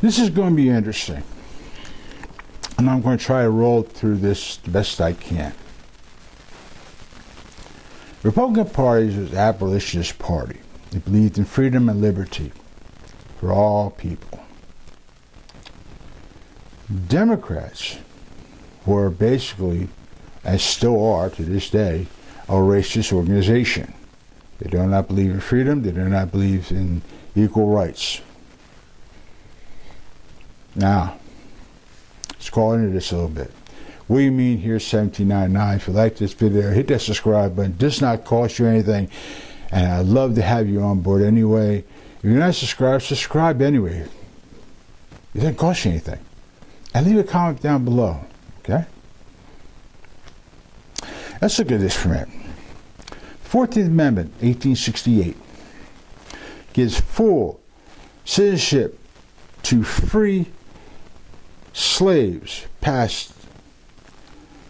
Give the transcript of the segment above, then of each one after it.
This is going to be interesting. And I'm going to try to roll through this the best I can. The Republican Party was an abolitionist party. It believed in freedom and liberty for all people. Democrats were basically, and still are to this day, a racist organization. They do not believe in freedom. They do not believe in equal rights. Now, let's call into this a little bit. William Mean here, 1799. If you like this video, hit that subscribe button. It does not cost you anything. And I'd love to have you on board anyway. If you're not subscribed, subscribe anyway. It doesn't cost you anything. And leave a comment down below. Okay? Let's look at this for a minute. 14th Amendment, 1868, gives full citizenship to free slaves, passed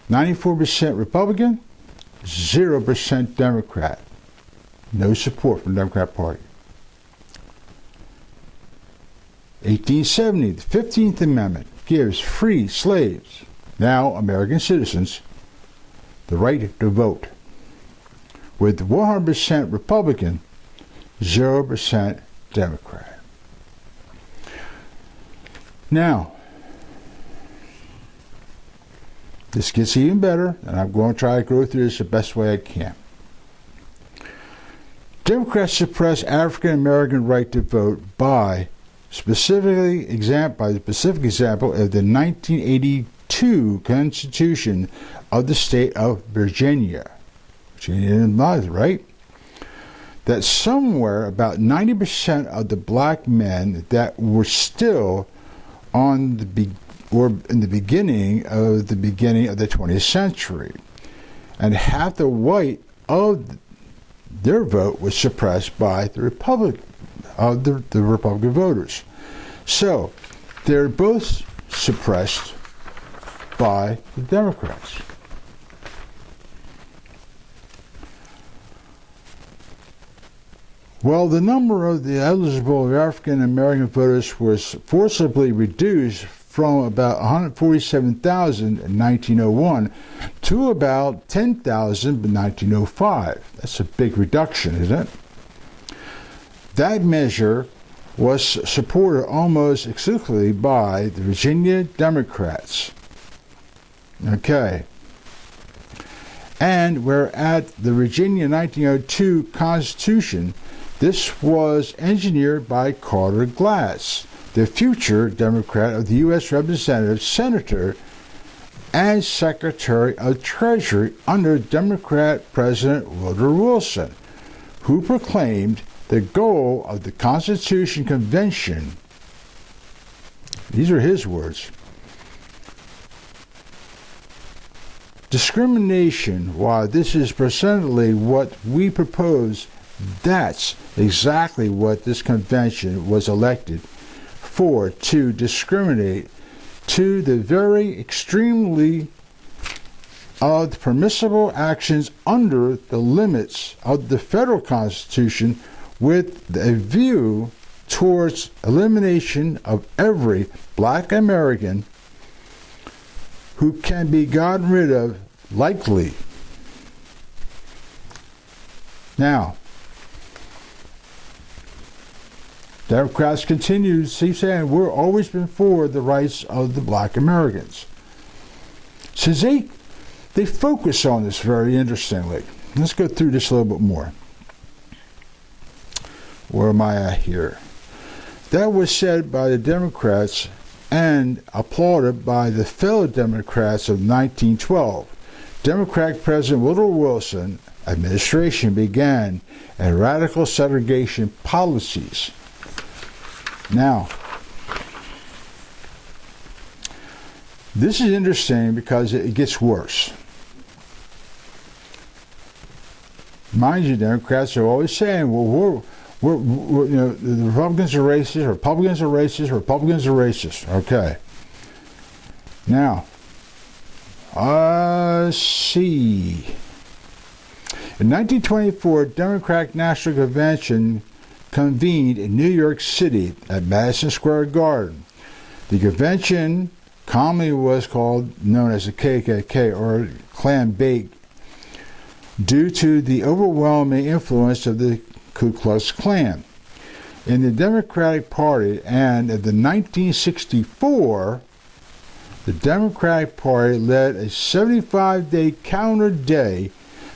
94% Republican, 0% Democrat. No support from the Democrat Party. 1870, the 15th Amendment gives free slaves, now American citizens, the right to vote, with 100% Republican, 0% Democrat. Now, this gets even better, and I'm going to try to go through this the best way I can. Democrats suppress African American right to vote by the specific example of the 1982 Constitution of the state of Virginia. Virginia lies, right? That somewhere about 90% of the black men that were still in the beginning of the 20th century, and half the white of their vote was suppressed by the Republican voters. So they're both suppressed by the Democrats. Well, the number of the eligible African American voters was forcibly reduced from about 147,000 in 1901 to about 10,000 in 1905. That's a big reduction, isn't it? That measure was supported almost exclusively by the Virginia Democrats. Okay. And where at the Virginia 1902 Constitution, this was engineered by Carter Glass, the future Democrat of the U.S. Representative, Senator, and Secretary of Treasury under Democrat President Woodrow Wilson, who proclaimed the goal of the Constitution Convention. These are his words. Discrimination, while this is presently what we propose, that's exactly what this convention was elected for, to discriminate to the very extremely of the permissible actions under the limits of the federal Constitution, with a view towards elimination of every black American who can be gotten rid of likely. Now, Democrats continue to keep saying we've always been for the rights of the black Americans. Since they focus on this very interestingly. Let's go through this a little bit more. Where am I at here? That was said by the Democrats and applauded by the fellow Democrats of 1912. Democratic President Woodrow Wilson administration began a radical segregation policies. Now, this is interesting because it gets worse. Mind you, Democrats are always saying, well, we're you know, the Republicans are racist, Republicans are racist, Republicans are racist. Okay. Now, let's see. In 1924, Democratic National Convention convened in New York City at Madison Square Garden The convention commonly was known as the KKK, or Klan Bait, due to the overwhelming influence of the Ku Klux Klan. In the Democratic Party, and in 1964, the Democratic Party led a 75-day calendar day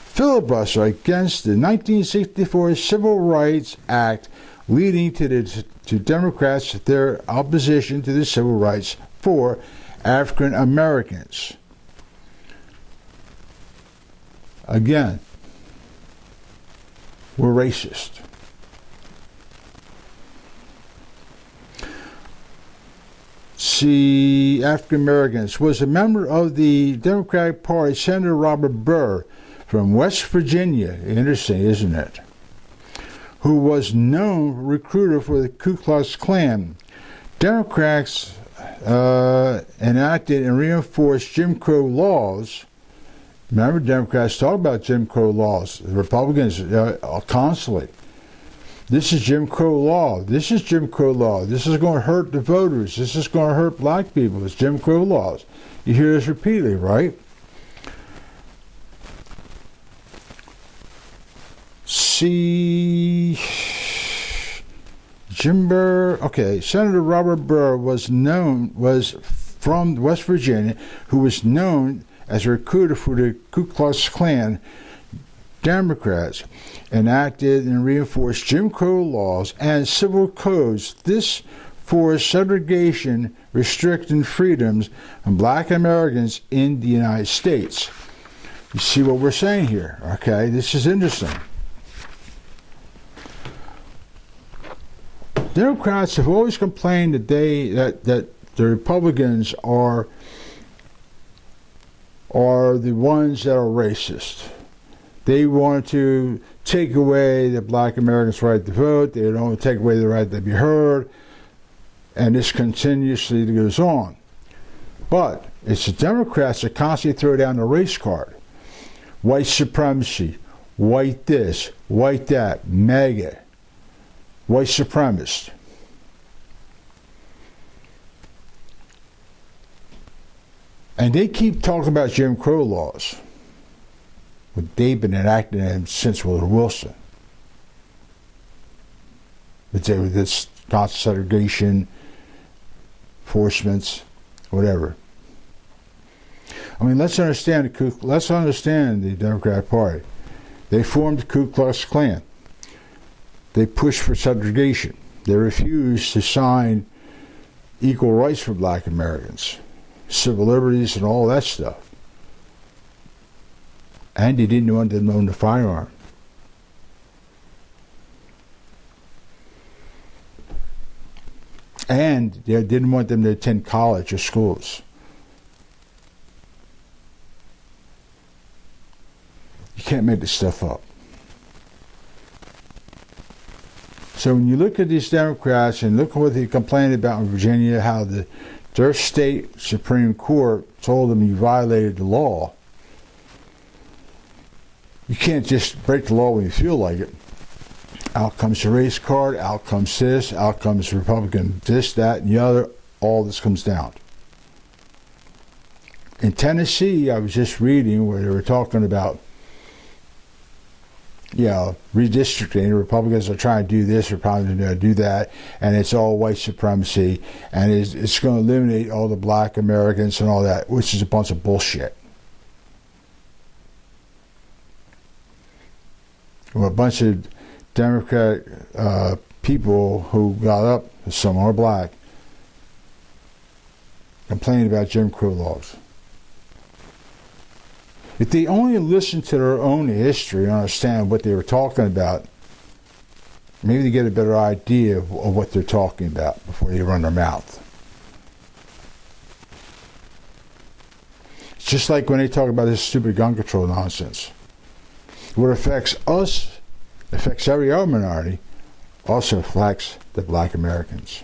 filibuster against the 1964 Civil Rights Act, leading to Democrats their opposition to the civil rights for African Americans. Again, we're racist. See, African Americans was a member of the Democratic Party, Senator Robert Burr from West Virginia. Interesting, isn't it? Who was known recruiter for the Ku Klux Klan. Democrats enacted and reinforced Jim Crow laws. Remember, Democrats talk about Jim Crow laws. The Republicans constantly. This is Jim Crow law. This is Jim Crow law. This is going to hurt the voters. This is going to hurt black people. It's Jim Crow laws. You hear this repeatedly, right? See, Jim Burr. Okay, Senator Robert Burr was from West Virginia, who was known as a recruiter for the Ku Klux Klan. Democrats enacted and reinforced Jim Crow laws and civil codes. This forced segregation, restricting freedoms of black Americans in the United States. You see what we're saying here, okay? This is interesting. Democrats have always complained that the Republicans are the ones that are racist. They want to take away the black Americans' right to vote. They don't want to take away the right to be heard. And this continuously goes on. But it's the Democrats that constantly throw down the race card. White supremacy, white this, white that, MAGA, white supremacist. And they keep talking about Jim Crow laws. But they've been enacting them since Woodrow Wilson. But they were this constant segregation, enforcements, whatever. I mean, let's understand the Democratic Party. They formed the Ku Klux Klan. They pushed for segregation. They refused to sign equal rights for black Americans, civil liberties, and all that stuff. And they didn't want them to own the firearm. And they didn't want them to attend college or schools. You can't make this stuff up. So when you look at these Democrats and look at what they complained about in Virginia, how their state Supreme Court told them you violated the law. You can't just break the law when you feel like it. Out comes the race card, out comes this, out comes Republican this, that, and the other. All this comes down. In Tennessee, I was just reading where they were talking about, redistricting. The Republicans are trying to do this, Republicans are going to do that, and it's all white supremacy, and it's going to eliminate all the black Americans and all that, which is a bunch of bullshit. Well, a bunch of Democratic people who got up, some are black, complaining about Jim Crow laws. If they only listened to their own history and understand what they were talking about, maybe they get a better idea of what they're talking about before they run their mouth. It's just like when they talk about this stupid gun control nonsense. What affects us, affects every other minority, also affects the black Americans.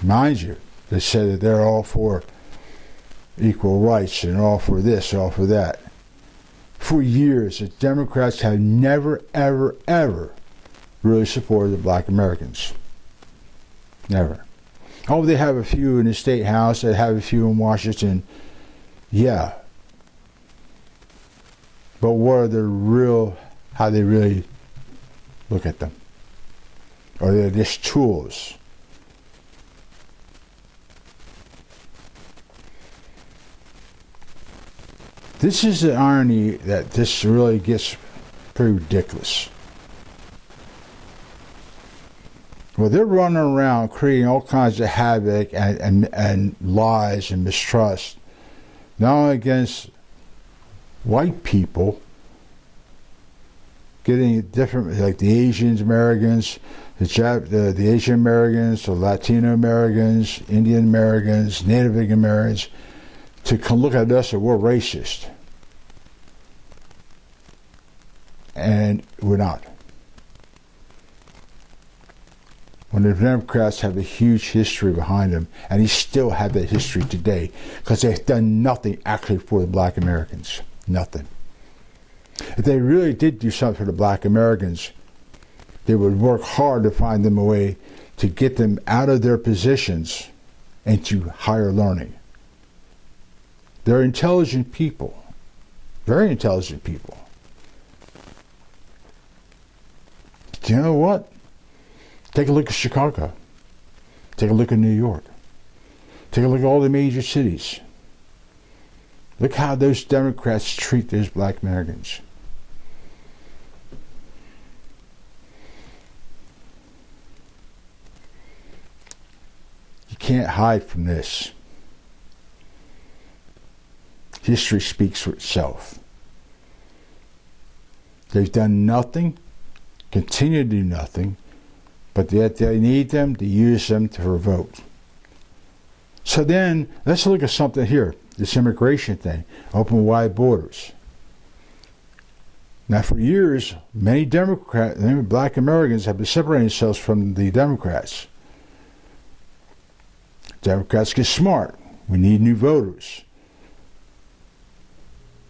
Mind you, they say that they're all for equal rights and all for this, all for that. For years, the Democrats have never, ever, ever really supported the black Americans. Never. Oh, they have a few in the state house, they have a few in Washington. Yeah. But what are the real, how they really look at them? Or they're just tools. This is the irony that this really gets pretty ridiculous. Well, they're running around creating all kinds of havoc and lies and mistrust, not only against white people, getting different, like the Asian Americans, the Asian Americans, the Latino Americans, Indian Americans, Native Americans, to come look at us and we're racist. And we're not. When the Democrats have a huge history behind them, and they still have that history today, because they've done nothing actually for the black Americans. Nothing. If they really did do something for the black Americans, they would work hard to find them a way to get them out of their positions into higher learning. They're intelligent people. Very intelligent people. Do you know what? Take a look at Chicago. Take a look at New York. Take a look at all the major cities. Look how those Democrats treat those black Americans. You can't hide from this. History speaks for itself. They've done nothing, continue to do nothing, but yet they need them to use them for a vote. So then, let's look at something here, this immigration thing, open wide borders. Now for years, many black Americans have been separating themselves from the Democrats. Democrats get smart. We need new voters.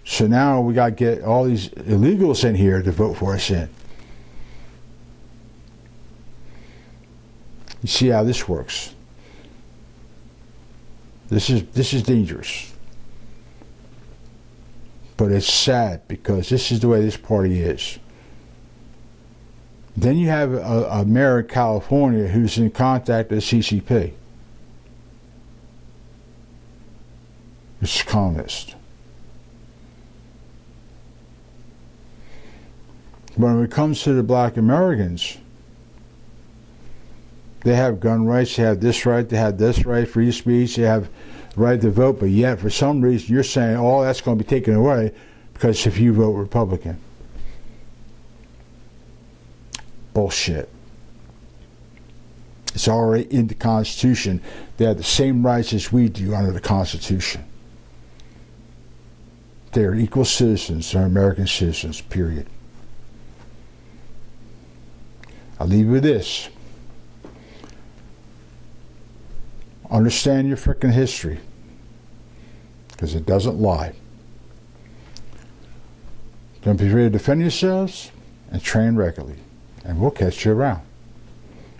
So now we got to get all these illegals in here to vote for us in. You see how this works. This is dangerous. But it's sad because this is the way this party is. Then you have a mayor in California who's in contact with the CCP. It's communist. But when it comes to the black Americans, they have gun rights, they have this right, free speech, they have the right to vote, but yet for some reason you're saying, oh, that's going to be taken away because if you vote Republican. Bullshit. It's already in the Constitution. They have the same rights as we do under the Constitution. They are equal citizens, they're American citizens, period. I'll leave you with this. Understand your frickin' history, because it doesn't lie. Don't be afraid to defend yourselves and train regularly, and we'll catch you around.